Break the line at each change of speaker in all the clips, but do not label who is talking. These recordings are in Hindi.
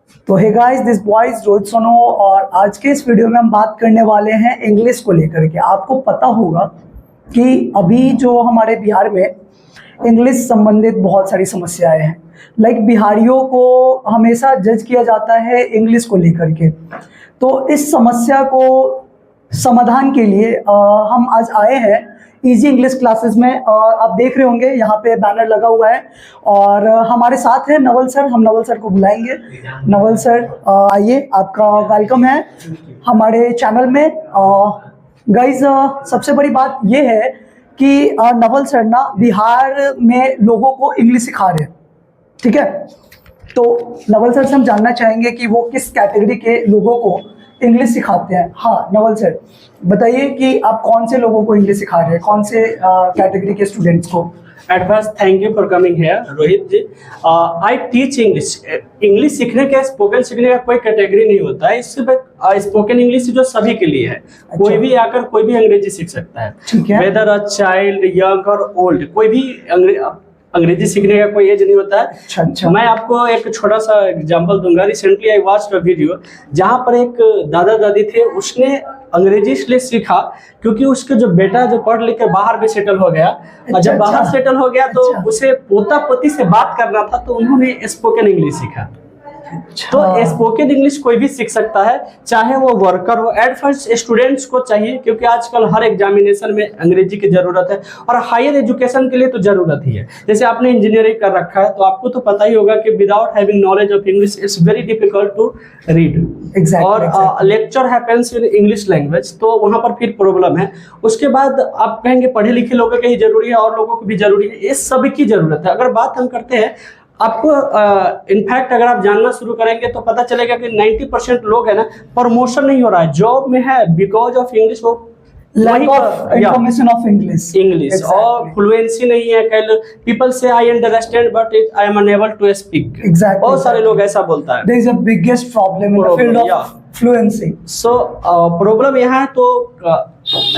तो hey guys, this boys Rohit Sono और आज के इस वीडियो में हम बात करने वाले हैं इंग्लिश को लेकर के। आपको पता होगा कि अभी जो हमारे बिहार में इंग्लिश संबंधित बहुत सारी समस्याएं हैं। लाइक बिहारियों को हमेशा जज किया जाता है इंग्लिश को लेकर के। तो इस समस्या को समाधान के लिए हम आज आए हैं इजी इंग्लिश क्लासेस में। और आप देख रहे होंगे यहाँ पे बैनर लगा हुआ है और हमारे साथ है नवल सर। हम नवल सर को बुलाएंगे। नवल सर आइए, आपका वेलकम है हमारे चैनल में। गाइज सबसे बड़ी बात ये है कि नवल सर ना बिहार में लोगों को इंग्लिश सिखा रहे हैं, ठीक है। तो नवल सर से हम जानना चाहेंगे कि वो किस कैटेगरी के लोगों को इंग्लिश सिखाते हैं। हाँ नवल सर, बताइए कि आप कौन से लोगों को इंग्लिश सिखा रहे हैं, कौन से कैटेगरी के स्टूडेंट्स को।
At first, thank you for coming here, Rohit ji. I teach English. English सीखने का, स्पोकन सीखने का कोई कैटेगरी नहीं होता है। इससे स्पोकन इंग्लिश जो सभी के लिए है। अच्छा। कोई भी आकर कोई भी अंग्रेजी सीख सकता है, वेदर अ चाइल्ड, यंग और ओल्ड। कोई भी अंग्रेजी सीखने का कोई एज नहीं होता है। अच्छा। मैं आपको एक छोटा सा एग्जांपल दूंगा। Recently I watched a video जहां पर एक दादा दादी थे, उसने अंग्रेजी इसलिए सीखा क्योंकि उसके जो बेटा जो पढ़ लिख कर बाहर भी सेटल हो गया। और जब बाहर सेटल हो गया तो उसे पोता पोती से बात करना था, तो उन्होंने स्पोकन इंग्लिश सीखा। तो स्पोकन इंग्लिश कोई भी सीख सकता है, चाहे वो वर्कर हो। एट फर्स्ट स्टूडेंट्स को चाहिए, क्योंकि आजकल हर एग्जामिनेशन में अंग्रेजी की जरूरत है और हायर एजुकेशन के लिए तो जरूरत ही है। जैसे आपने इंजीनियरिंग कर रखा है तो आपको तो पता ही होगा कि without having knowledge of English it's very difficult to read. और lecture happens in English language, तो वहां पर फिर प्रॉब्लम है। उसके बाद आप कहेंगे पढ़े लिखे लोगों के ही जरूरी है और लोगों को भी जरूरी है। इस सब की जरूरत है। अगर बात हम करते हैं, आपको इनफैक्ट अगर आप जानना शुरू करेंगे तो पता चलेगा कि 90% लोग है ना, प्रमोशन नहीं हो रहा है, जॉब में है बिकॉज ऑफ इंग्लिश। वो
lack of information of English
exactly. और फ्लुएंसी नहीं है। पीपल से I understand but I am unable to speak. बहुत सारे लोग ऐसा बोलता है।
There is a biggest problem in the field of fluency.
So problem यहाँ है। तो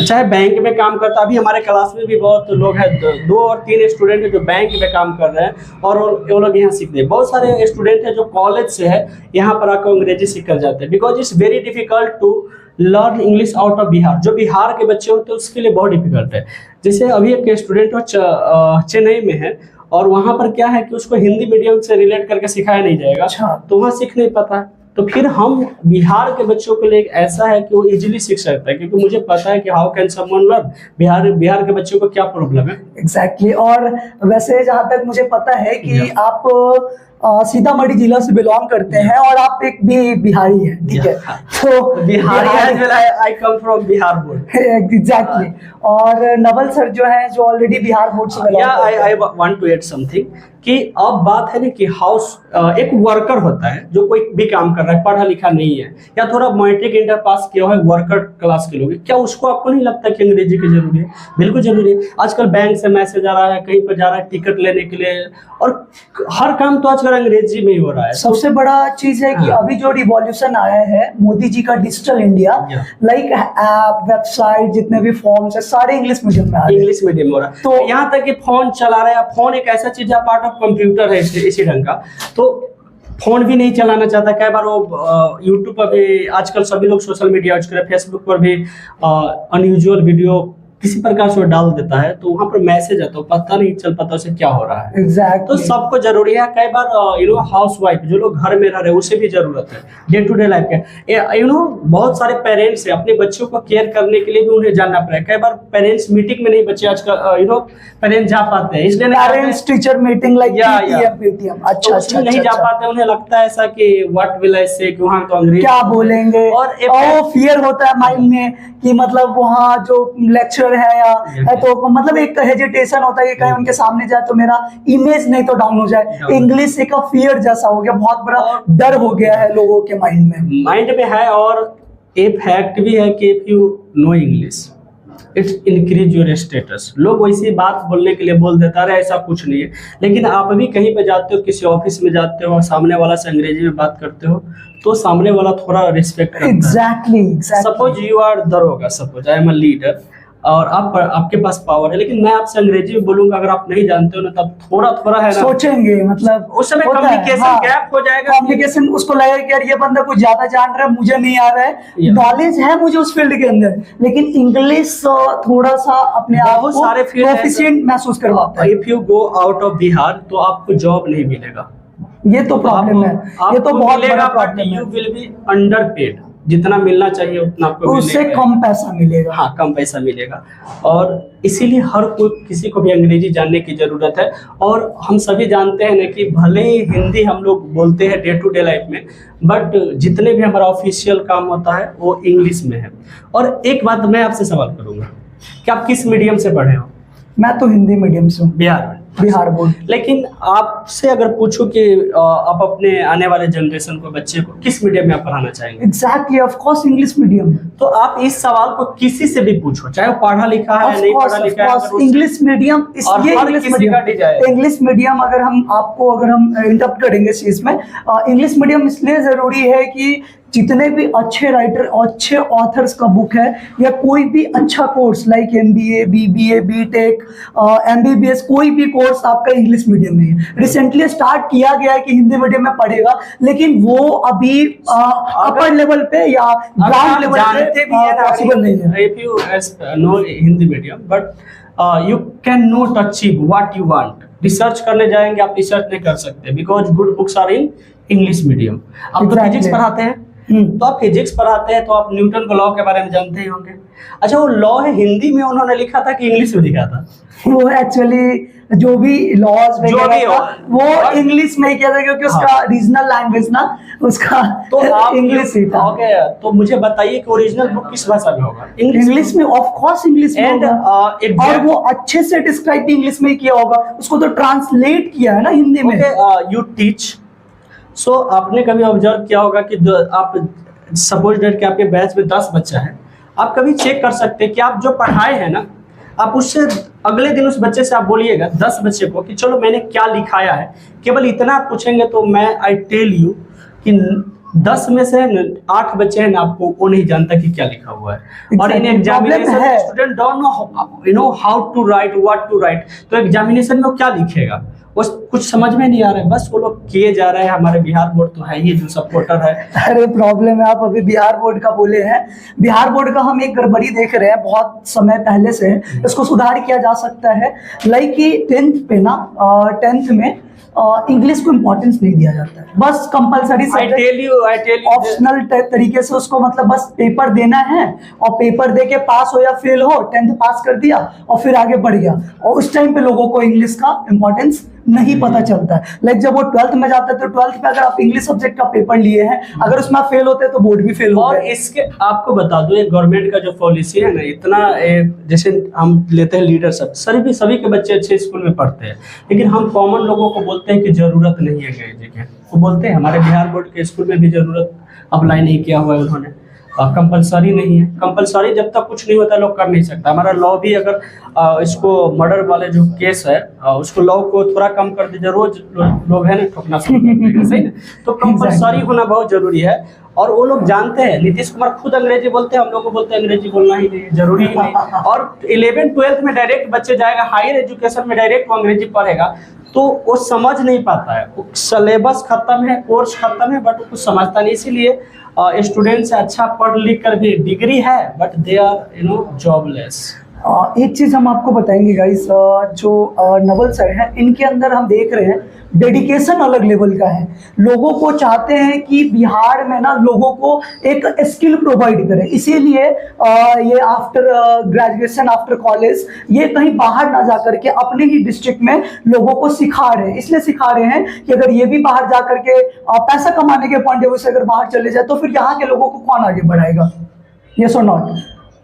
चाहे बैंक में काम करता, अभी हमारे क्लास में भी बहुत लोग हैं, 2 और 3 स्टूडेंट है जो बैंक में काम कर रहे हैं और वो लोग यहाँ सीखते हैं। बहुत सारे स्टूडेंट है जो कॉलेज से है, यहाँ पर आकर अंग्रेजी सीख कर जाते हैं। Because it's very difficult to learn English out of Bihar. जो बिहार के बच्चे होते हैं उसके लिए बहुत डिफिकल्ट है। जैसे अभी एक स्टूडेंट हो चेन्नई में है और वहाँ पर क्या है कि उसको हिंदी मीडियम से रिलेट करके सिखाया नहीं जाएगा।
अच्छा।
तो वहाँ सीख नहीं पाता। तो फिर हम बिहार के बच्चों के लिए ऐसा है कि वो इजीली सीख सकता है, क्योंकि मुझे पता है कि how can someone learn. Bihar के बच्चों को क्या प्रॉब्लम है।
एग्जैक्टली। और वैसे जहाँ तक मुझे पता है कि आप सीतामढ़ी जिला से बिलोंग करते हैं और आप एक भी बिहारी हैं, ठीक है। तो
Bihari I come from Bihar board.
Exactly. और नवल सर जो है, जो ऑलरेडी बिहार बोर्ड से बिलोंग करते हैं।
I want to add something कि अब बात है ना कि एक वर्कर होता है जो कोई भी काम कर रहा है, पढ़ा लिखा नहीं है या थोड़ा मैट्रिक इंटर पास किया है, वर्कर क्लास के लोग, क्या उसको आपको नहीं लगता कि अंग्रेजी की जरूरी है? बिल्कुल जरूरी है। आजकल बैंक से मैसेज आ रहा है, कहीं पर जा रहा है टिकट लेने के लिए, और हर काम तो आजकल अंग्रेजी में ही हो रहा है।
सबसे बड़ा चीज है कि अभी जो रिवॉल्यूशन आया है मोदी जी का, digital India, like app, website, जितने भी फॉर्म्स है सारे इंग्लिश मीडियम में आ रहे हैं।
इंग्लिश मीडियम हो रहा है। तो यहाँ तक कि फोन चला रहे हैं। फोन एक ऐसा चीज है, पार्ट ऑफ कंप्यूटर है इसी ढंग का। तो फोन भी नहीं चलाना चाहता। कई बार वो यूट्यूब पर भी, आजकल सभी लोग सोशल मीडिया यूज कर रहे हैं, फेसबुक पर भी अनयूजुअल वीडियो किसी प्रकार से डाल देता है, तो वहां पर मैसेज आता है, पता नहीं चल पाता उसे क्या हो रहा है।
exactly.
तो सबको जरूरी है। कई बार हाउस वाइफ जो लोग घर में रह रहे हैं उसे भी जरूरत है डे टू डे लाइफ के। बहुत सारे पेरेंट्स है, अपने बच्चों को केयर करने के लिए भी उन्हें जानना पड़ेगा। कई बार पेरेंट्स मीटिंग में नहीं बच्चे आजकल पेरेंट्स जा पाते हैं, इसलिए
parents teacher meeting like PTM. अच्छा,
नहीं जा पाते। उन्हें लगता है ऐसा कि व्हाट विल आई से, कि वहां तो अंग्रेजी
क्या बोलेंगे, और फियर होता है माइंड में कि मतलब वहाँ जो लेक्चर है या है, तो मतलब एक हेजिटेशन होता है कि कहीं उनके सामने जाए तो मेरा इमेज नहीं तो डाउन हो जाए। इंग्लिश एक फियर जैसा हो गया, बहुत बड़ा डर हो गया है लोगों के माइंड में
है। और एक फैक्ट भी है कि if you no English it's increase your status. लोग वैसी बात बोलने के लिए बोल देता है, ऐसा कुछ नहीं है। लेकिन आप भी कहीं पे जाते हो, किसी ऑफिस में जाते हो, सामने वाला से अंग्रेजी में बात करते हो, तो सामने वाला थोड़ा रिस्पेक्ट करता है।
एग्जैक्टली।
सपोज यू आर दरोगा, suppose I am a leader, और आपके पास पावर है, लेकिन मैं आपसे अंग्रेजी में बोलूंगा अगर आप नहीं जानते हो ना, तब थोड़ा थोड़ा है ना
सोचेंगे, मतलब
उस समय
होता है,
कम्युनिकेशन गैप हो जाएगा।
कम्युनिकेशन उसको लगेगा कि यार ये बंदा कुछ ज्यादा जान रहा है, मुझे नहीं आ रहा है, नॉलेज है मुझे उस फील्ड के अंदर, लेकिन इंग्लिश थोड़ा सा अपने आप
बहुत
को
सारे फील्ड
प्रोफिशिएंट महसूस करवाता है।
If you go out of Bihar तो आपको जॉब नहीं मिलेगा,
ये तो प्रॉब्लम है, ये तो बहुत बड़ा प्रॉब्लम है।
You will be under paid, जितना मिलना चाहिए उतना आपको
उससे
मिलेगा,
कम पैसा मिलेगा।
हाँ कम पैसा मिलेगा। और इसीलिए हर कोई, किसी को भी अंग्रेजी जानने की जरूरत है। और हम सभी जानते हैं ना कि भले ही हिंदी हम लोग बोलते हैं डे टू डे लाइफ में, बट जितने भी हमारा ऑफिशियल काम होता है वो इंग्लिश में है। और एक बात मैं आपसे सवाल करूंगा कि आप किस मीडियम से पढ़े हो?
मैं तो हिंदी मीडियम से हूँ,
बिहार में,
बिहार बोर्ड।
लेकिन आपसे अगर पूछो कि आप अपने आने वाले जनरेशन को, बच्चे को किस मीडियम में आप पढ़ाना चाहेंगे?
Exactly, of course English medium.
तो आप इस सवाल को किसी से भी पूछो, चाहे वो पढ़ा लिखा है नहीं पढ़ा लिखा है,
इंग्लिश मीडियम, इसलिए इंग्लिश मीडियम अगर हम इंटरप्ट करेंगे इस चीज में, इंग्लिश मीडियम इसलिए जरूरी है कि जितने भी अच्छे राइटर, अच्छे ऑथर्स का बुक है, या कोई भी अच्छा course like MBA, BBA, BTech, MBBS, कोई भी कोर्स आपका इंग्लिश मीडियम में है। रिसेंटली स्टार्ट किया गया है कि हिंदी मीडियम में पढ़ेगा, लेकिन वो अभी अपर लेवल पे या ग्राउंड लेवल पे पॉसिबल नहीं है।
If you know Hindi medium, but you can not achieve what you want. Research करने जाएंगे आप, रिसर्च नहीं कर सकते, because good books are in English medium. आप तो फिजिक्स पढ़ाते हैं, तो आप फिजिक्स पढ़ाते हैं तो आप न्यूटन के लॉ के बारे में जानते ही होंगे। अच्छा, वो लॉ है हिंदी में उन्होंने लिखा था कि इंग्लिश में लिखा था?
वो एक्चुअली जो भी लॉज वो इंग्लिश में किया था, क्योंकि उसका रीजनल लैंग्वेज ना उसका
तो
इंग्लिश ही था।
ओके, तो मुझे बताइए कि ओरिजिनल बुक किस भाषा में होगा?
इंग्लिश में, ऑफ कोर्स इंग्लिश में होगा। और वो अच्छे से डिस्क्राइब भी इंग्लिश में किया होगा, उसको तो ट्रांसलेट किया है ना हिंदी में।
यू टीच, सो आपने कभी ऑब्जर्व किया होगा कि आप सपोज डेट कि आपके बैच में 10 बच्चा है, आप कभी चेक कर सकते हैं कि आप जो पढ़ाए हैं ना, आप उससे अगले दिन उस बच्चे से आप बोलिएगा 10 बच्चे को कि चलो मैंने क्या लिखाया है, केवल इतना आप पूछेंगे तो मैं आई टेल यू कि 10 में से 8 बच्चे हैं ना, आपको वो नहीं जानता कि क्या लिखा हुआ है। और in examination student don't know how to write, what to write, तो एग्जामिनेशन में वो क्या लिखेगा वो कुछ समझ में नहीं आ रहा है, बस वो लोग किए जा रहे हैं। हमारे बिहार बोर्ड तो है ही जो सपोर्टर है।
अरे प्रॉब्लम है, आप अभी बिहार बोर्ड का बोले हैं, बिहार बोर्ड का हम एक गड़बड़ी देख रहे हैं बहुत समय पहले से, इसको सुधार किया जा सकता है। लाइक कि 10th पे ना, 10th में इंग्लिश को इम्पोर्टेंस नहीं दिया जाता है, बस कंपलसरी ऑप्शनल तरीके से उसको, मतलब बस पेपर देना है और पेपर दे के पास हो या फेल हो, 10th पास कर दिया और फिर आगे बढ़ गया। और उस टाइम पे लोगों को इंग्लिश का इम्पोर्टेंस नहीं पता चलता है। लाइक जब वो 12th में जाता है तो 12th में अगर आप इंग्लिश सब्जेक्ट का पेपर लिए हैं, अगर उसमें फेल होते हैं तो बोर्ड भी फेल होता है।
और इसके आपको बता दो, ये गवर्नमेंट का जो पॉलिसी है ना, इतना जैसे हम लेते हैं लीडरशिप, सभी के बच्चे अच्छे स्कूल में पढ़ते हैं, लेकिन हम कॉमन लोगों को बोलते हैं कि जरूरत नहीं है अंग्रेजी की। वो बोलते हैं हमारे बिहार बोर्ड के स्कूल में भी जरूरत अप्लाई नहीं किया हुआ है उन्होंने, कंपलसरी नहीं है। कंपलसरी जब तक कुछ नहीं होता लोग कर नहीं सकता। हमारा लॉ भी अगर इसको मर्डर वाले जो केस है उसको लॉ को थोड़ा कम कर दीजिए, रोज लोग है ना ठोकना शुरू कर देंगे, सही है? तो कंपलसरी होना बहुत जरूरी है। और वो लोग जानते हैं, नीतीश कुमार खुद अंग्रेजी बोलते हैं, हम लोग को बोलते हैं अंग्रेजी बोलना ही नहीं जरूरी ही नहीं। और 11th-12th में डायरेक्ट बच्चे जाएगा, हायर एजुकेशन में डायरेक्ट वो अंग्रेजी पढ़ेगा, तो वो समझ नहीं पाता है। सिलेबस खत्म है, कोर्स खत्म है, बट वो कुछ समझता नहीं। इसीलिए स्टूडेंट्स अच्छा पढ़ लिख कर भी डिग्री है बट दे आर जॉबलेस।
एक चीज हम आपको बताएंगे गाइस, जो नवल सर हैं इनके अंदर हम देख रहे हैं डेडिकेशन अलग लेवल का है। लोगों को चाहते हैं कि बिहार में ना लोगों को एक स्किल प्रोवाइड करें, इसीलिए ये आफ्टर ग्रेजुएशन, आफ्टर कॉलेज, ये कहीं बाहर ना जा करके अपने ही डिस्ट्रिक्ट में लोगों को सिखा रहे हैं। इसलिए सिखा रहे हैं कि अगर ये भी बाहर जा करके पैसा कमाने के पॉइंट ऑफ व्यू से अगर बाहर चले जाए तो फिर यहाँ के लोगों को कौन आगे बढ़ाएगा? यस और नॉट?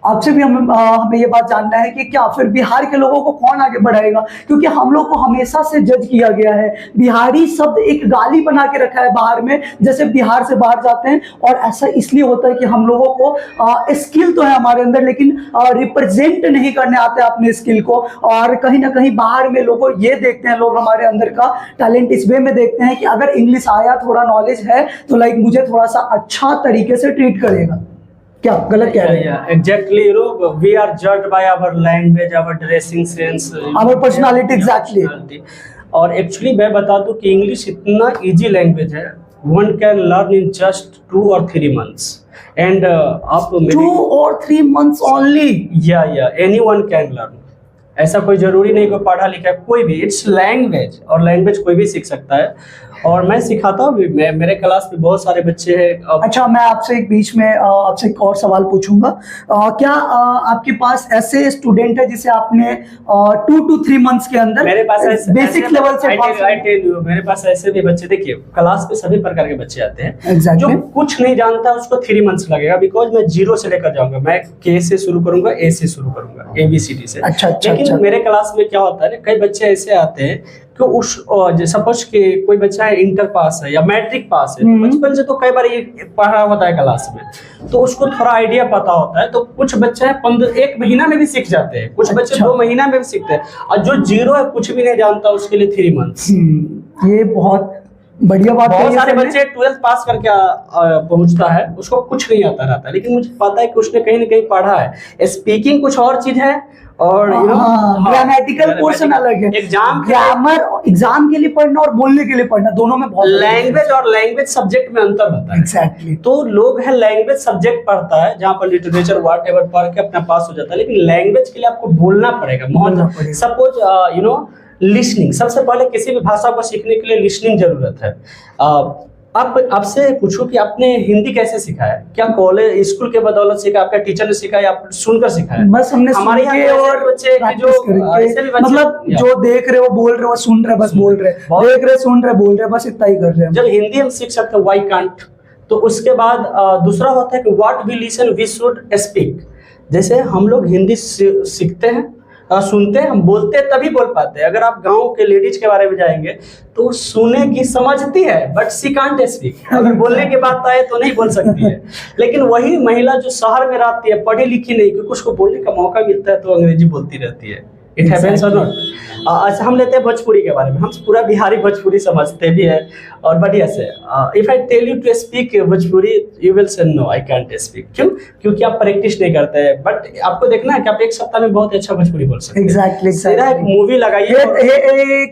आपसे भी हमें ये बात जानना है कि क्या फिर बिहार के लोगों को कौन आगे बढ़ाएगा? क्योंकि हम लोग को हमेशा से जज किया गया है, बिहारी शब्द एक गाली बना के रखा है बाहर में, जैसे बिहार से बाहर जाते हैं। और ऐसा इसलिए होता है कि हम लोगों को स्किल तो है हमारे अंदर, लेकिन रिप्रेजेंट नहीं करने आते अपने स्किल को। और कहीं ना कहीं बाहर में लोगों ये देखते हैं, लोग हमारे अंदर का टैलेंट इस वे में देखते हैं कि अगर इंग्लिश आया, थोड़ा नॉलेज है, तो लाइक मुझे थोड़ा सा अच्छा तरीके से ट्रीट करेगा। क्या गलत कह रहे हैं?
Exactly, we are judged by our language, our dressing sense,
our personality, exactly.
और एक्चुअली मैं बता दूं कि इंग्लिश इतना इजी लैंग्वेज है, one can learn in just 2 or 3 months, and आप
2 or 3 months ओनली?
या एनीवन कैन लर्न। ऐसा कोई जरूरी नहीं कोई पढ़ा लिखा है, कोई भी, इट्स लैंग्वेज, और लैंग्वेज कोई भी सीख सकता है। और मैं सिखाता हूँ भी, मेरे क्लास में बहुत सारे बच्चे हैं।
अच्छा, मैं आपसे एक बीच में आपसे एक और सवाल पूछूंगा। क्या आपके पास ऐसे स्टूडेंट है जिसे आपने 2 to 3 months के अंदर
मेरे पास ऐसे
बेसिक लेवल से
I tell you, मेरे पास ऐसे भी बच्चे, देखिए क्लास में सभी प्रकार के बच्चे आते हैं।
Exactly.
जो कुछ नहीं जानता उसको 3 months लगेगा, बिकॉज मैं 0 से लेकर जाऊंगा, मैं K से शुरू करूंगा, A से शुरू करूंगा, ABCD से।
अच्छा,
लेकिन मेरे क्लास में क्या होता है, कई बच्चे ऐसे आते हैं कि उस सपोज के कोई बच्चा है इंटर पास है या मैट्रिक पास है, तो बचपन से तो कई बार ये पढ़ा होता है क्लास में, तो उसको थोड़ा आइडिया पता होता है। तो कुछ बच्चे हैं 1 महीना में भी सीख जाते हैं, कुछ बच्चे 2 महीना में भी सीखते हैं, और जो 0 है, कुछ भी नहीं जानता, उसके लिए 3 months।
ये बहुत बढ़िया बात है।
बहुत सारे बच्चे 12th पास करके पहुंचता है, उसको कुछ नहीं आता रहता, लेकिन मुझे पता है कि उसने कहीं ना कहीं पढ़ा है। स्पीकिंग कुछ और चीज है, और
ग्रामेटिकल पोर्शन अलग है। एग्जाम के लिए पढ़ना और बोलने के लिए पढ़ना, दोनों में बहुत
लैंग्वेज और लैंग्वेज सब्जेक्ट में अंतर होता है।
एग्जैक्टली।
तो लोग है लैंग्वेज सब्जेक्ट पढ़ता है, जहाँ पर लिटरेचर व्हाट एवर पढ़ के अपना पास हो जाता है, लेकिन लैंग्वेज के लिए आपको बोलना पड़ेगा। सपोज लिसनिंग, सबसे पहले किसी भी भाषा को सीखने के लिए लिसनिंग जरूरत है। आप आपसे पूछो कि आपने हिंदी कैसे सीखा है? क्या कॉलेज स्कूल के बदौलत सीखा, आपका टीचर ने सिखाया, आप सुनकर सीखा है?
बस हमने
हमारे यहाँ और बच्चे जो
मतलब जो देख रहे हो, बोल रहे हो, सुन रहे, बस बोल रहे, देख रहे, सुन रहे, बोल रहे, बस इतना ही कर रहे हैं।
जब हिंदी हम सीख सकते हैं, व्हाई कांट? तो उसके बाद दूसरा होता है कि what we listen we should speak. जैसे हम लोग हिंदी सीखते हैं, सुनते हैं, हम बोलते हैं तभी बोल पाते हैं। अगर आप गांव के लेडीज के बारे में जाएंगे तो सुने की समझती है, बट सी कांट स्पीक। अगर बोलने की बात आए तो नहीं बोल सकती है। लेकिन वही महिला जो शहर में रहती है, पढ़ी लिखी नहीं, क्योंकि उसको बोलने का मौका मिलता है, तो अंग्रेजी बोलती रहती है। इट हैपेंस और नॉट। अच्छा, हम लेते हैं भोजपुरी के बारे में। हम पूरा बिहारी भोजपुरी समझते भी है, और बढ़िया से। If I tell you to speak Bhojpuri, you will say no I can't speak. क्यों? क्योंकि आप प्रैक्टिस नहीं करते हैं। बट आपको देखना है कि आप 1 सप्ताह में बहुत अच्छा भोजपुरी बोल सकते हैं।
एग्जैक्टली।
एक मूवी लगाइए,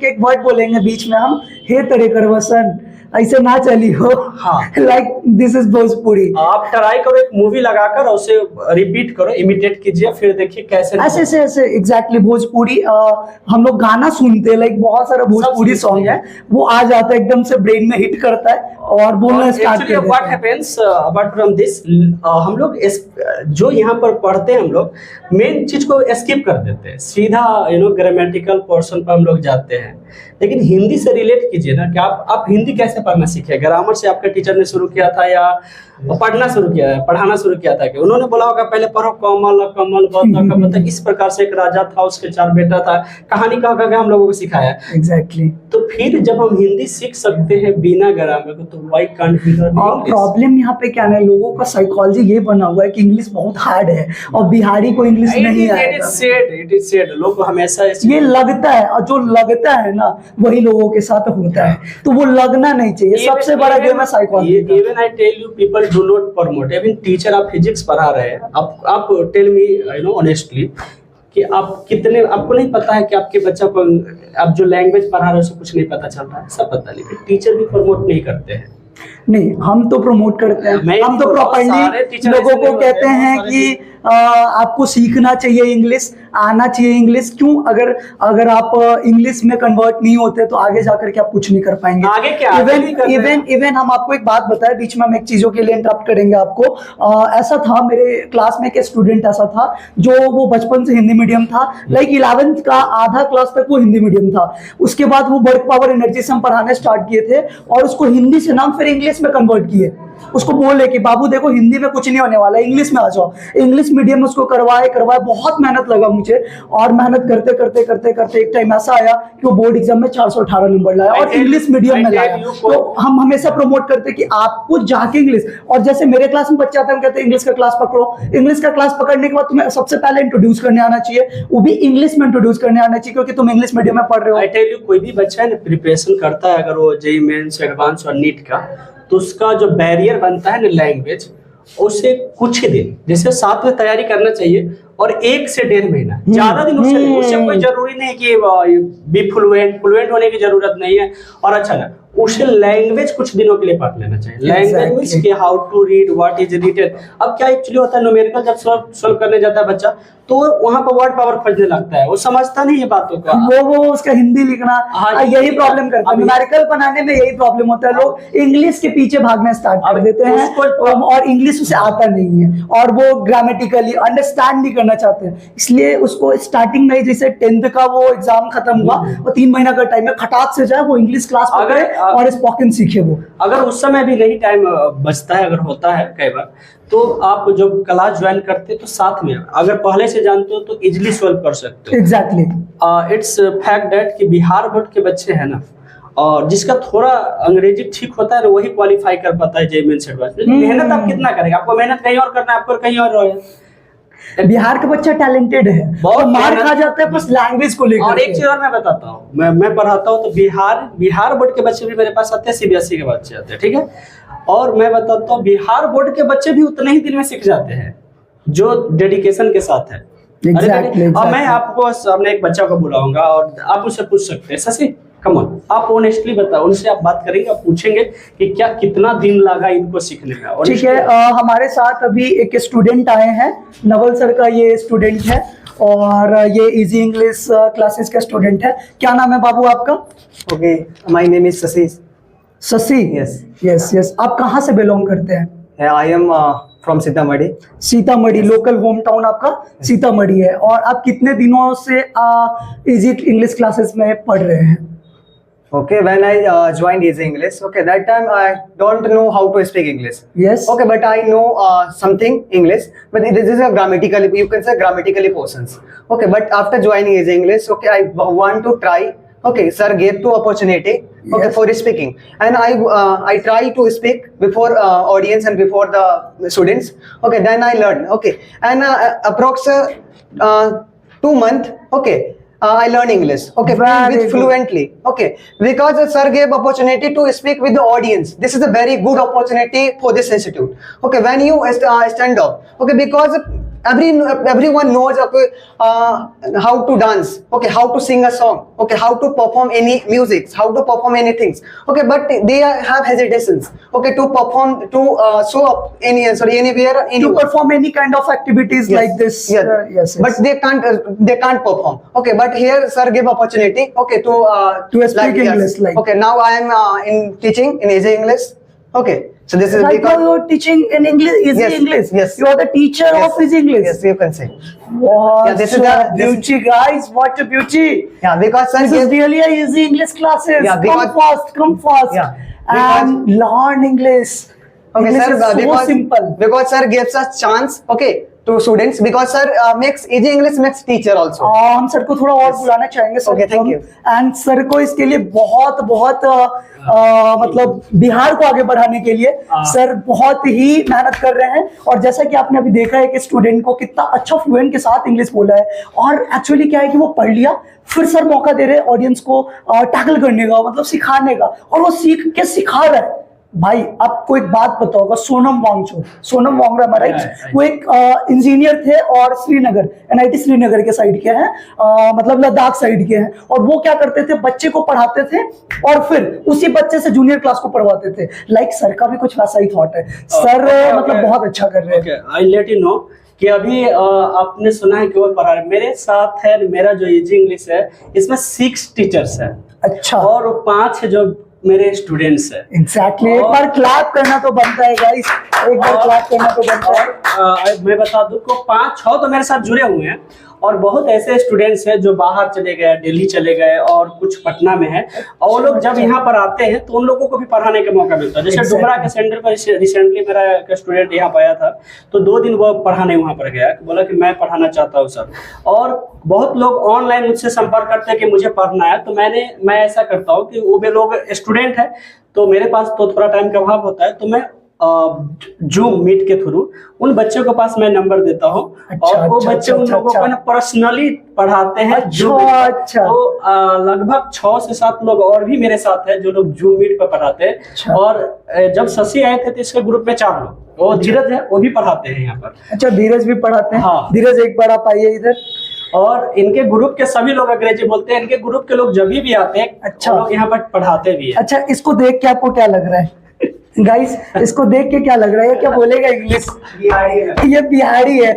एक वर्ड बोलेंगे बीच में हम, हे तेरे करवसन, ऐसे ना चली हो। हाँ, लाइक दिस इज भोजपुरी।
आप ट्राई करो, एक मूवी लगाकर उसे रिपीट करो, इमिटेट कीजिए, फिर देखिए कैसे
ऐसे एग्जैक्टली। भोजपुरी हम लोग गाना सुनते हैं, लाइक बहुत सारा भोजपुरी सॉन्ग है, वो आ जाता है एकदम से, ब्रेन में हिट करता है और बोलना स्टार्ट करते हैं।
What happens apart from this, हम लोग जो यहाँ पर पढ़ते हैं, हम लोग मेन चीज को स्किप कर देते हैं, सीधा ग्रामेटिकल पोर्शन पर हम लोग जाते हैं। लेकिन हिंदी से रिलेट कीजिए ना, कि आप हिंदी कैसे पढ़ना सीखे? ग्रामर से आपके टीचर ने शुरू किया था, या पढ़ना शुरू किया है, पढ़ाना शुरू किया था? कि उन्होंने बोला होगा पहले पढ़ो कमल कमल बत, इस प्रकार से एक राजा था, उसके 4 बेटा था, कहानी कह के हम लोगों को सिखाया।
एग्जैक्टली।
तो फिर जब हम हिंदी सीख सकते हैं बिना ग्रामर को, तो why can't we learn English?
Problem यहाँ पे क्या है, लोगों का साइकोलॉजी ये बना हुआ है कि इंग्लिश बहुत हार्ड है और बिहारी को इंग्लिश नहीं आएगा।
It is said. लोग हमेशा
ये लगता है, और जो लगता है ना वही लोगों के साथ होता है, तो वो लगना नहीं चाहिए। सबसे बड़ा गेम है psychology.
Even I tell you, people do not promote. Even teacher, आप फिजिक्स पढ़ा रहे हैं, आप टेल मी ऑनेस्टली कि आप कितने, आपको नहीं पता है कि आपके बच्चा को आप जो लैंग्वेज पढ़ा रहे हो उसको कुछ नहीं पता चल रहा है? सब पता, लेकिन टीचर भी प्रमोट नहीं करते हैं।
नहीं, हम तो प्रमोट करते हैं। हम तो प्रॉपर्ली लोगों को कहते हैं कि आपको सीखना चाहिए इंग्लिश, आना चाहिए इंग्लिश। क्यों? अगर आप इंग्लिश में कन्वर्ट नहीं होते तो आगे जाकर के आप कुछ नहीं कर पाएंगे।
आगे क्या?
इवन हम आपको एक बात बताएं, बीच में हम एक चीजों के लिए इंटरप्ट करेंगे आपको। ऐसा था, मेरे क्लास में एक स्टूडेंट ऐसा था जो वो बचपन से हिंदी मीडियम था, लाइक 11th का आधा क्लास तक वो हिंदी मीडियम था। उसके बाद वो वर्क पावर एनर्जी से हम पढ़ाने स्टार्ट किए थे, और उसको हिंदी से नाम फिर इंग्लिश में कन्वर्ट किए। उसको बोले कि बाबू देखो, हिंदी में कुछ नहीं होने वाला, इंग्लिश में आ जाओ। इंग्लिश मीडियम में उसको करवाए, बहुत मेहनत लगा मुझे, और मेहनत करते करते करते करते एक टाइम ऐसा आया कि वो बोर्ड एग्जाम में 418 नंबर लाया, और इंग्लिश मीडियम में लाया। तो हम हमेशा प्रमोट करते कि आपको जाके इंग्लिश, और जैसे मेरे क्लास में बच्चे आते हैं, हम कहते हैं इंग्लिश का क्लास पकड़ो। इंग्लिश का क्लास पकड़ने के बाद तुम्हें सबसे पहले इंट्रोड्यूस करने आना चाहिए, वो भी इंग्लिश में इंट्रोड्यूस करने आना चाहिए, क्योंकि तुम इंग्लिश मीडियम में पढ़ रहे हो।
आई टेल यू, कोई भी बच्चा है ना प्रिपरेशन करता है, अगर वो जेईई मेंस, एडवांस और नीट का, तो उसका जो बैरियर बनता है ना लैंग्वेज, उसे कुछ ही दिन, जैसे साथ में तैयारी करना चाहिए, और 1 से 1.5 महीना, ज्यादा दिन उससे कोई जरूरी नहीं कि बी फ्लुएंट होने की जरूरत नहीं है। और अच्छा ना, उसे लैंग्वेज कुछ दिनों के लिए पढ़ लेना चाहिए। लैंग्वेज मींस कि how to read, what is written. अब क्या एक्चुअली होता है, न्यूमेरिकल जब सॉल्व करने जाता है बच्चा, तो वहां पर वर्ड पावर खोजने लगता है, वो समझता नहीं है बातों का,
वो उसका हिंदी लिखना, यही प्रॉब्लम करता है। न्यूमेरिकल बनाने में यही प्रॉब्लम होता है, लोग इंग्लिश के पीछे भागना स्टार्ट कर देते हैं और इंग्लिश उसे आता नहीं है, और वो ग्रामेटिकली अंडरस्टैंड नहीं करना चाहते हैं। इसलिए उसको स्टार्टिंग में, जैसे 10th का वो एग्जाम खत्म हुआ, वो 3 महीना का टाइम है, खटाक से जाए वो इंग्लिश क्लास पकड़े और स्पोकन सीखे। वो
अगर उस समय भी नहीं टाइम बचता है, अगर होता है कई बार, तो आप जब क्लास ज्वाइन करते तो साथ में अगर पहले से जानते हो तो इजिली सॉल्व कर सकते हो।
एग्जैक्टली।
इट्स फैक्ट दैट कि बिहार बोर्ड के बच्चे हैं ना, और जिसका थोड़ा अंग्रेजी ठीक होता है ना, वही क्वालिफाई कर पाता है जेईई मेंस एडवांस। मेहनत आप कितना करेंगे, आपको मेहनत कहीं और करना है, आपको कहीं और है।
बिहार का बच्चा टैलेंटेड है, बहुत मार खा जाता है बस लैंग्वेज को लेकर।
और एक चीज और मैं बताता हूँ, मैं पढ़ाता हूँ तो बिहार बोर्ड के बच्चे भी मेरे पास आते हैं, सीबीएसई के बच्चे आते हैं, ठीक है। और मैं बताता हूँ, बिहार बोर्ड के बच्चे भी उतने ही दिन में सीख जाते हैं जो डेडिकेशन के साथ है।
exactly.
और मैं आपको सामने एक बच्चा को बुलाऊंगा और आप उससे पूछ सकते हैं, शशि कम ऑन, आप ऑनेस्टली बताओ, उनसे आप बात करेंगे, आप पूछेंगे कि क्या कितना दिन लगा इनको सीखने में।
ठीक है, हमारे साथ अभी एक स्टूडेंट आए हैं, नवल सर का ये स्टूडेंट है, और ये इजी इंग्लिश क्लासेस का स्टूडेंट है। क्या नाम है बाबू आपका?
Okay, my name is Shashi.
Shashi? Yes. आप कहाँ से बिलोंग करते हैं?
I am from Sitamarhi.
Sitamarhi, local home town आपका सीतामढ़ी है। और आप कितने दिनों से इजी इंग्लिश क्लासेस में पढ़ रहे हैं?
Okay, when I joined Easy English, okay, that time I don't know how to speak English.
Yes.
Okay, but I know something English, but this is a grammatically, you can say grammatically portions. Okay, but after joining Easy English, okay, I want to try. Okay, sir gave two opportunity. Okay,
Yes.
for speaking, and I try to speak before audience and before the students. Okay, then I learn. Okay, and approx 2 months. Okay. I learn English. Okay, with fluently. Okay, because the sir gave opportunity to speak with the audience. This is a very good opportunity for this institute. Okay, when you stand up. Okay, because everyone knows how to dance. Okay, how to sing a song. Okay, how to perform any music. How to perform anything. Okay, but they have hesitations. Okay, to perform, to show up anywhere.
To perform any kind of activities like this.
Yes. But they can't perform. Okay, but here sir gave opportunity. Okay, to
speak English. Like
okay, now I am in teaching in Easy English. Okay, so this is
right now you are teaching in English, Easy English.
Yes,
you are the teacher of Easy English.
Yes, you can say.
Wow,
yeah, this is the
beauty, guys. What a beauty!
Yeah, because sir
this is really a Easy English classes.
Yeah,
come fast.
Yeah,
and learn English.
Okay,
English
sir,
is so simple.
Because sir gives us chance. Okay. To students, because sir makes Easy English makes teacher also.
हम सर को थोड़ा और बुलाना चाहेंगे sir.
Okay, thank you.
And sir को इसके लिए बहुत मतलब बिहार को आगे बढ़ाने के लिए सर बहुत ही मेहनत कर रहे हैं। और जैसा कि आपने अभी देखा है कि स्टूडेंट को कितना अच्छा फ्लुएंट के साथ इंग्लिश बोला है, और एक्चुअली क्या है कि वो पढ़ लिया, फिर सर मौका दे रहे हैं ऑडियंस को टैकल करने का, मतलब सिखाने का, और वो सीख के सिखा रहा है। भाई आपको एक बात पता होगा, सोनम वांगचुक राइट, वो एक इंजीनियर थे और श्रीनगर, एनआईटी श्रीनगर के साइड के हैं, मतलब लद्दाख साइड के हैं। और वो क्या करते थे, बच्चे को पढ़ाते थे और फिर उसी बच्चे से जूनियर क्लास को पढ़वाते थे। लाइक सर का भी कुछ वैसा ही थॉट है। सर मतलब बहुत अच्छा कर रहे हैं।
आई लेट यू नो कि अभी आपने सुना है कि वो पढ़ा रहे, मेरे साथ है, मेरा जो इजी इंग्लिश है इसमें 6 टीचर्स है।
अच्छा।
और 5 जो मेरे स्टूडेंट्स है।
एग्जैक्टली, एक बार क्लैप करना तो बनता है गाइस, एक बार क्लैप करना तो बनता है।
मैं बता दूं को 5-6 तो मेरे साथ जुड़े हुए हैं, और बहुत ऐसे स्टूडेंट्स हैं जो बाहर चले गए, दिल्ली चले गए, और कुछ पटना में है। और वो लोग जब यहाँ पर आते हैं तो उन लोगों को भी पढ़ाने का मौका मिलता है। जैसे डुमरा के सेंटर पर रिसेंटली मेरा एक स्टूडेंट यहाँ पर आया था, तो 2 दिन वो पढ़ाने वहाँ पर गया, बोला कि मैं पढ़ाना चाहता हूँ सर। और बहुत लोग ऑनलाइन मुझसे संपर्क करते हैं कि मुझे पढ़ना है, तो मैं ऐसा करता हूँ कि वो भी लोग स्टूडेंट है, तो मेरे पास तो थोड़ा टाइम का अभाव होता है, तो मैं जूम मीट के थ्रू उन बच्चों के पास मैं नंबर देता हूँ।
अच्छा,
और वो
अच्छा,
बच्चे उन
अच्छा,
लोगों
अच्छा।
को ना पर्सनली पढ़ाते हैं Zoom मीट पर।
अच्छा।
तो लगभग 6 से 7 लोग और भी मेरे साथ हैं जो लोग जूम मीट पर पढ़ाते हैं।
अच्छा।
और जब शशि आए थे तो इसके ग्रुप में 4 लोग, वो धीरज है, वो भी पढ़ाते हैं यहाँ पर।
अच्छा, धीरज भी पढ़ाते हैं।
हाँ।
धीरज एक बार आप आइए इधर।
और इनके ग्रुप के सभी लोग अंग्रेजी बोलते हैं। इनके ग्रुप के लोग जब भी आते हैं,
अच्छा।
वो लोग यहाँ पर पढ़ाते भी हैं।
अच्छा, इसको देख के आपको क्या लग रहा है गाइस? इसको देख के क्या लग रहा है? ये क्या बोलेगा इंग्लिश? ये बिहारी है।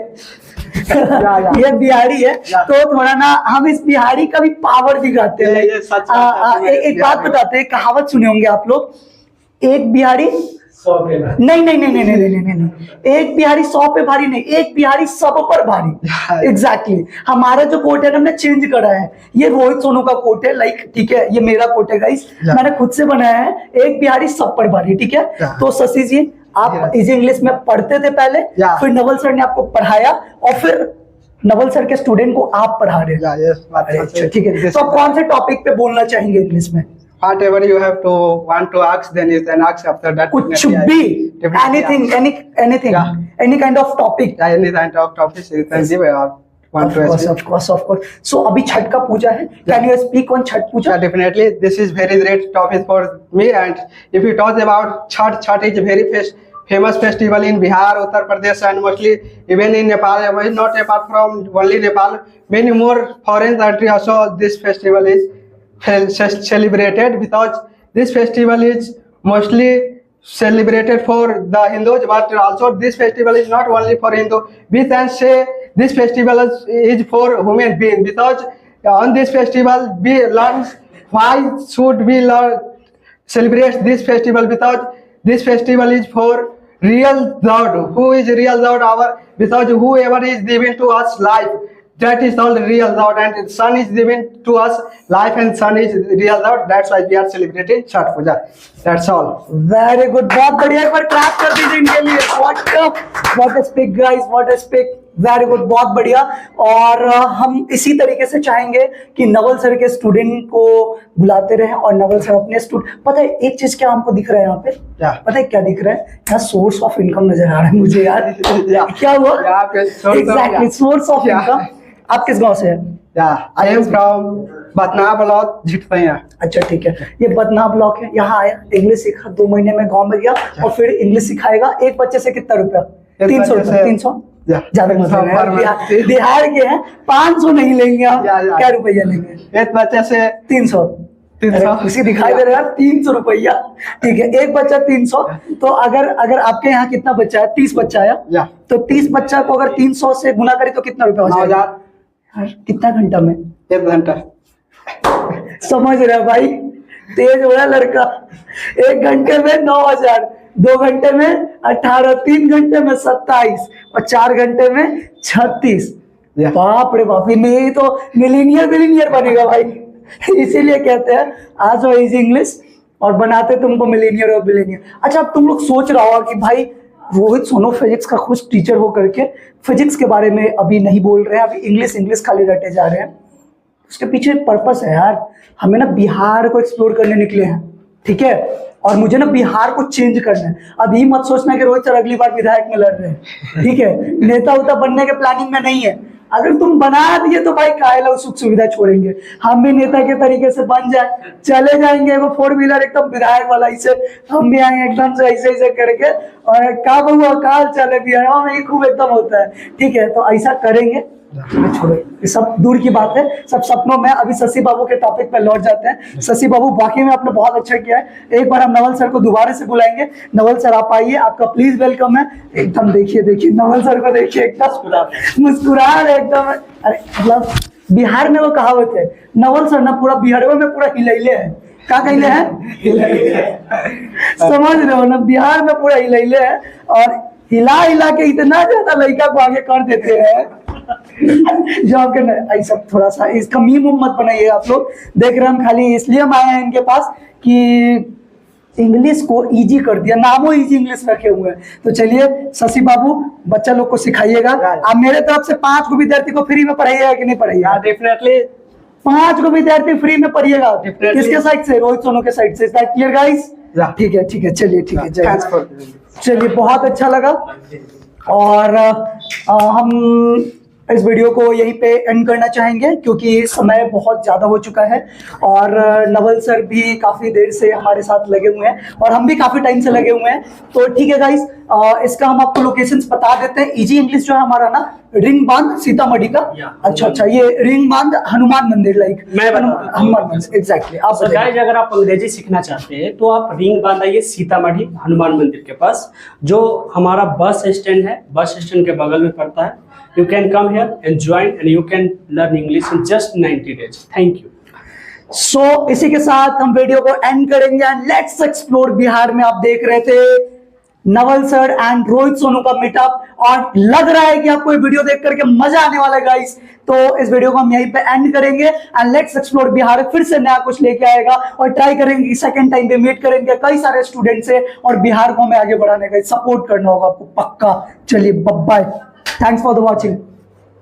ये बिहारी है। तो थोड़ा ना हम इस बिहारी का भी पावर दिखाते हैं।
ये सच बात है।
एक बात बताते हैं, कहावत सुने होंगे आप लोग, एक बिहारी
100 पे भारी।
नहीं नहीं नहीं नहीं नहीं नहीं नहीं नहीं, एक बिहारी 100 पे भारी नहीं, एक बिहारी सब पर भारी। एग्जैक्टली हमारा जो कोट है हमने चेंज करा है। ये रोहित सोनू का कोट है, लाइक ठीक है, ये मेरा कोट है गाइस, मैंने खुद से बनाया है, एक बिहारी सब पर भारी। ठीक है, तो शशि जी आप इजी इंग्लिश में पढ़ते थे पहले, फिर नवल सर ने आपको पढ़ाया और फिर नवल सर के स्टूडेंट को आप पढ़ा रहे हैं। अच्छा ठीक है, तो आप कौन से टॉपिक पे बोलना चाहेंगे इंग्लिश में?
Whatever you have to want to ask, then you can ask after that.
कुछ भी, anything, anything,
Yeah.
any kind of topic.
Yeah, any kind of topics you can give. Want to ask.
Of course. So अभी छठ का पूजा है, can you speak on Chhath Puja?
Yeah, definitely. This is very great topic for me. And if you talk about Chhat is very famous festival in Bihar, Uttar Pradesh, and mostly even in Nepal. Not apart from only Nepal, many more foreign countries also this festival is celebrated, because this festival is mostly celebrated for the Hindus, but also this festival is not only for Hindu. We can say this festival is for human being, because on this festival we learn why should we learn celebrate this festival, because this festival is for real God. Who is real God? Because whoever is given to us life, that is all real God, and sun is given to us life, and sun is real God. That's why we are celebrating Chhat Puja. That's all.
Very good, बहुत बढ़िया, एक बार क्लैप कर दीजिए इनके लिए। What a speak guys, what a speak. Very good, बहुत बढ़िया। और हम इसी तरीके से चाहेंगे कि नवल सर के स्टूडेंट को बुलाते रहे और नवल सर अपने स्टूडेंट, पता है एक चीज क्या हमको दिख रहा है यहाँ पे? पता है क्या दिख रहा है? यहाँ सोर्स ऑफ इनकम नजर आ रहा है मुझे यार। क्या हुआ? Exactly, source of income. आप किस गांव से हैं?
I am from Batna block, Jhitpaiya.
अच्छा ठीक है, ये बतना ब्लॉक है। यहाँ आया, इंग्लिश सीखा, 2 महीने में गांव में गया और फिर इंग्लिश सिखाएगा। एक बच्चे से कितना रुपया? 300 रुपया। 300 ज्यादा मत लेना, बिहार के हैं, 500 नहीं लेंगे हम, क्या रुपया लेंगे?
एक बच्चे से
300। उसी दिखाई दे रहा है 300 रुपया। ठीक है, एक बच्चा 300। तो अगर आपके यहाँ कितना बच्चा है? 30 बच्चा है, तो 30 बच्चा को अगर 300 से गुना करें तो कितना रुपया हो जाएगा? कितना घंटा में?
1 घंटा।
समझ रहे भाई, तेज हो रहा लड़का। 1 घंटे में 9000, 2 घंटे में 18, 3 घंटे में 27 और 4 घंटे में 36। बाप रे बाप, ये तो मिलीनियर बनेगा भाई। इसीलिए कहते हैं आज वो इजी इंग्लिश और बनाते तुमको मिलीनियर और बिलीनियर। अच्छा, अब तुम लोग सोच रहा होगा कि भाई रोहित सोनू फिजिक्स का खुद टीचर हो करके फिजिक्स के बारे में अभी नहीं बोल रहे हैं, अभी इंग्लिश खाली रटे जा रहे हैं। उसके पीछे एक पर्पस है यार, हमें ना बिहार को एक्सप्लोर करने निकले हैं, ठीक है, और मुझे ना बिहार को चेंज करना है। अभी मत सोचना कि रोहित सर अगली बार विधायक में लड़ रहे हैं, ठीक है, नेता उता बनने के प्लानिंग में नहीं है। अगर तुम बना दिए तो भाई काहे लो सुख सुविधा छोड़ेंगे, हम भी नेता के तरीके से बन जाए, चले जाएंगे वो 4 व्हीलर एकदम विधायक वाला, इसे हम भी आएंगे एकदम से ऐसे करके, और का बहुआ काल चले बिहार में खूब एकदम होता है, ठीक है, तो ऐसा करेंगे। छोड़ो, ये सब दूर की बात है, सब सपनों में। अभी शशि बाबू के टॉपिक पे लौट जाते हैं। शशि बाबू वाकई में आपने बहुत अच्छा किया है। एक बार हम नवल सर को दोबारा से बुलाएंगे। नवल सर आप आइए, आपका प्लीज वेलकम है। एकदम देखिए नवल सर को देखिए, एकदम मुस्कुरा रहे एकदम। अरे मतलब बिहार में वो कहावत है, नवल सर ना पूरा बिहार में पूरा हिलैले है। क्या कहले हैं? समझ रहे हो ना, बिहार में पूरा हिलैले है, और हिला के इतना ज्यादा लड़का को आगे कर देते हैं जो आपके सब थोड़ा सा इसका मीम मत बनाइए आप लोग। देख रहे हैं हम खाली इसलिए हम आए हैं इनके पास कि इंग्लिश को इजी कर दिया, नामों इजी इंग्लिश रखे हुए हैं। तो चलिए शशि बाबू, बच्चा लोग को सिखाइएगा। आप मेरे तरफ से 5 को विद्यार्थी को फ्री में पढ़ाइएगा कि नहीं पढ़ाइएगा?
डेफिनेटली
5 को विद्यार्थी फ्री में पढ़िएगा। किसके साइड से? रोहित सोनू के साइड से। Clear guys? ठीक है, चलिए, ठीक है, जय। चलिए बहुत अच्छा लगा और हम इस वीडियो को यहीं पे एंड करना चाहेंगे क्योंकि समय बहुत ज़्यादा हो चुका है और नवल सर भी काफ़ी देर से हमारे साथ लगे हुए हैं और हम भी काफ़ी टाइम से लगे हुए हैं। तो ठीक है गाइस, इसका हम आपको लोकेशंस बता देते हैं। इजी इंग्लिश जो है हमारा ना, रिंग बांध सीतामढ़ी का। अच्छा, ये रिंग बांध हनुमान मंदिर, लाइक
मैं बता देता हूँ।
हनुमान मंदिर, एग्जैक्टली। आप
So guys, अगर आप अंग्रेजी सीखना चाहते हैं तो आप रिंग बांध आइए सीतामढ़ी हनुमान मंदिर के पास, जो हमारा बस स्टैंड है, बस स्टैंड के बगल में पड़ता है। You can come here and join and you can learn English in just 90 days. Thank you.
सो इसी के साथ हम वीडियो को एंड करेंगे एंड लेट्स एक्सप्लोर बिहार में आप देख रहे थे नवल सर एंड रोहित सोनू का मीटअप और लग रहा है कि आपको ये वीडियो देख करके मजा आने वाला है गाइस। तो इस वीडियो को हम यहीं पे एंड करेंगे एंड लेट्स एक्सप्लोर बिहार फिर से नया कुछ लेके आएगा और ट्राई करेंगे सेकंड टाइम पे मीट करेंगे कई सारे स्टूडेंट से और बिहार को हमें आगे बढ़ाने का सपोर्ट करना होगा आपको पक्का। चलिए bye, thanks for the watching.